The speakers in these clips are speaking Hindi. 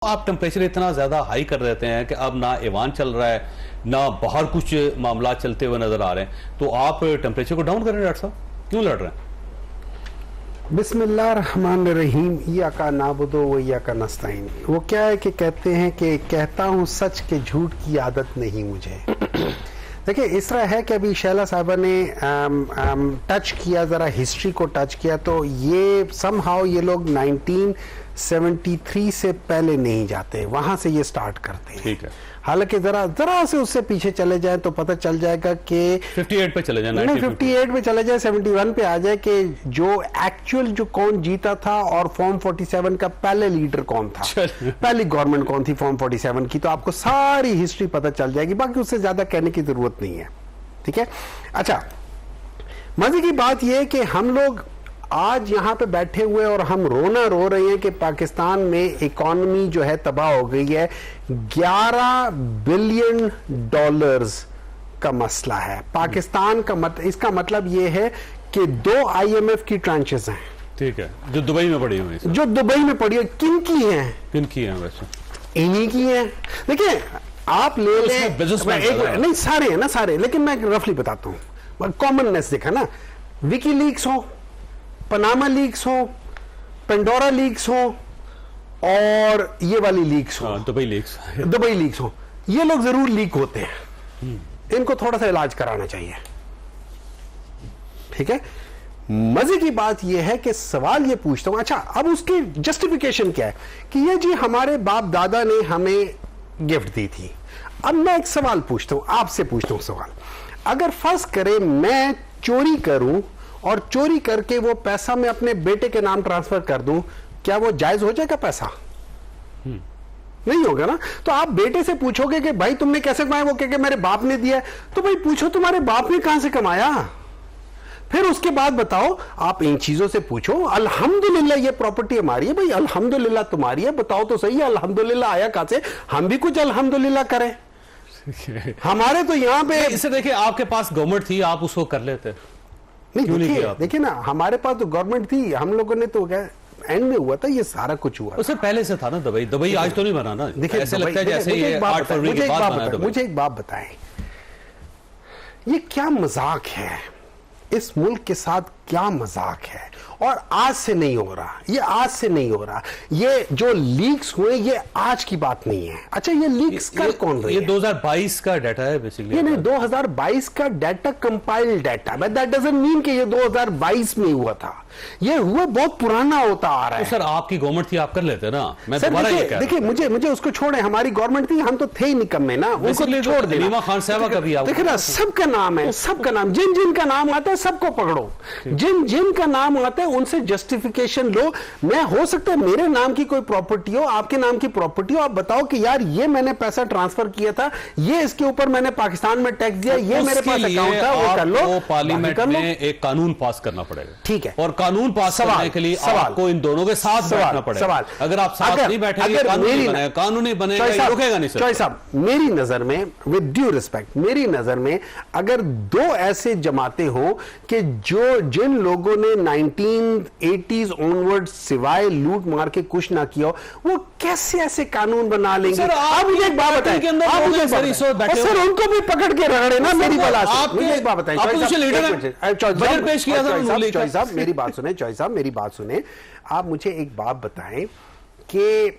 आप टेम्परेचर इतना ज्यादा हाई कर देते हैं कि अब ना ईवान चल रहा है ना बाहर कुछ मामला चलते हुए नजर आ रहे हैं, तो आप टेम्परेचर को डाउन करें डॉक्टर साहब, क्यों लड़ रहे हैं? बिस्मिल्लाहिर्रहमानिर्रहीम, इय्याका नाबुदु व इय्याका नस्तईन। वो क्या है कि कहते हैं कि कहता हूँ सच के झूठ की आदत नहीं मुझे। देखिए, इस तरह है कि अभी शैला साहबा ने टच किया, ज़रा हिस्ट्री को टच किया, तो ये समहाउ ये लोग 1973 से पहले नहीं जाते, वहाँ से ये स्टार्ट करते हैं। ठीक है। हालांकि जरा से उससे पीछे चले जाए तो पता चल जाएगा कि 58 पे चले जाए, नहीं 58 पे चले जाए, 71 पे आ जाए कि जो एक्चुअल जो कौन जीता था और फॉर्म 47 का पहले लीडर कौन था, पहली गवर्नमेंट कौन थी फॉर्म 47 की, तो आपको सारी हिस्ट्री पता चल जाएगी। बाकी उससे ज्यादा कहने की जरूरत नहीं है। ठीक है। अच्छा, मजे की बात यह है कि हम लोग आज यहां पे बैठे हुए और हम रोना रो रहे हैं कि पाकिस्तान में इकॉनमी जो है तबाह हो गई है। 11 बिलियन डॉलर्स का मसला है पाकिस्तान का। इसका मतलब यह है कि 2 IMF की ट्रांचेस हैं। ठीक है, जो दुबई में पड़ी हुई, जो दुबई में पड़ी है, किन की हैं? किन की हैं? वैसे इन्हीं की हैं। देखिए, आप ले लें, नहीं सारे हैं ना, सारे, लेकिन मैं रफली बताता हूं। कॉमननेस देखा ना, विकीलीक्स हो, पनामा लीक्स हो, पेंडोरा लीक्स हो और ये वाली लीक्स हो, दुबई लीक्स हो, ये लोग जरूर लीक होते हैं। इनको थोड़ा सा इलाज कराना चाहिए। ठीक है। मजे की बात यह है कि सवाल ये पूछता हूं, अच्छा अब उसकी जस्टिफिकेशन क्या है कि ये जी हमारे बाप दादा ने हमें गिफ्ट दी थी। अब मैं एक सवाल पूछता हूं, आपसे पूछता हूं सवाल, अगर फर्ज करें मैं चोरी करूं और चोरी करके वो पैसा मैं अपने बेटे के नाम ट्रांसफर कर दूं, क्या वो जायज हो जाएगा? पैसा नहीं होगा ना। तो आप बेटे से पूछोगे कि भाई तुमने कैसे कमाया, वो कहेगा मेरे बाप ने दिया। तो भाई पूछो तुम्हारे बाप ने कहां से कमाया, फिर उसके बाद बताओ। आप इन चीजों से पूछो। अल्हम्दुलिल्लाह ये प्रॉपर्टी हमारी है, भाई अल्हम्दुलिल्लाह तुम्हारी है, बताओ तो सही अल्हम्दुलिल्लाह आया कहां से, हम भी कुछ अल्हम्दुलिल्लाह करें। हमारे तो यहां पे इसे देखिए, आपके पास गवर्नमेंट थी, आप उसको कर लेते। नहीं, देखिए ना, हमारे पास तो गवर्नमेंट थी, हम लोगों ने तो क्या एंड में हुआ था, ये सारा कुछ हुआ उससे पहले से था ना। दुबई आज तो नहीं बना ना। देखिए, ऐसे लगता है जैसे ये 8 फरवरी के बाद बना। मुझे एक बात बताएं, ये क्या मजाक है? इस मुल्क के साथ क्या मजाक है? और आज से नहीं हो रहा, ये आज से नहीं हो रहा। ये जो लीक्स हुए ये आज की बात नहीं है। अच्छा, ये लीक्स कर कौन रही है? ये 2022 का डाटा है बेसिकली। ये नहीं, 2022 का data compiled data, but that doesn't mean कि ये 2022 में हुआ था। ये हुआ बहुत पुराना होता आ रहा है। तो सर आपकी गवर्नमेंट थी, आप कर लेते ना। मैं दोबारा ये कह रहा हूं, देखिए मुझे उसको छोड़े, हमारी गवर्नमेंट थी, हम तो थे ही निकम्मे ना, उनको छोड़ देना। नीमा खान साहबा का भी देखिए ना, सबका नाम है, सबका नाम, जिन जिन का नाम आता है सबको पकड़ो, जिन जिन का नाम आता है उनसे जस्टिफिकेशन लो। मैं हो सकता है मेरे नाम की कोई प्रॉपर्टी हो, आपके नाम की प्रॉपर्टी हो, आप बताओ कि यार ये मैंने पैसा ट्रांसफर किया था, ये इसके ऊपर मैंने पाकिस्तान में टैक्स दिया, ये मेरे पास अकाउंट था, वो कर लो। पार्लियामेंट में एक कानून पास करना पड़ेगा। ठीक है, और कानून पास करने के लिए आपको इन दोनों के साथ बैठना पड़ेगा। सवाल, अगर आप साथ नहीं बैठेंगे, कानून नहीं बनेगा, रुकेगा नहीं। चॉइस साहब, मेरी नजर में, विद ड्यू रिस्पेक्ट, मेरी नजर में अगर 2 ऐसे जमाते हो कि जो जिन लोगों ने 1980s ऑनवर्ड सिवाय लूट मार के कुछ ना किया, वो कैसे ऐसे कानून बना लेंगे? आप मुझे एक बात बताएं, सर उनको भी पकड़ के रगड़े ना मेरी बला से। मुझे एक बात बताएं, मेरी बात सुने, चॉइस साहब मेरी बात सुने। आप मुझे एक बात बताएं कि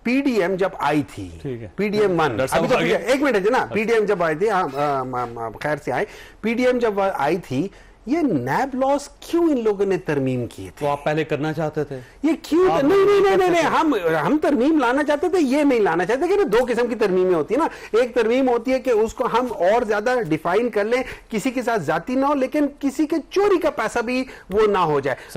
PDM जब आई थी, PDM 1, अभी तो एक मिनट है ना, PDM जब आई थी, खैर से आए, PDM जब आई थी, ये नैब लॉस क्यों इन लोगों ने तरमीम किए थे? तो आप पहले करना चाहते थे ये क्यों? नहीं, हम तरमीम लाना चाहते थे, ये नहीं लाना चाहते। कि 2 किस्म की तरमीमें होती है ना। एक तरमीम होती है कि उसको हम और ज्यादा डिफाइन कर लें, किसी के साथ जाती ना हो, लेकिन किसी के चोरी का पैसा भी वो ना हो जाए।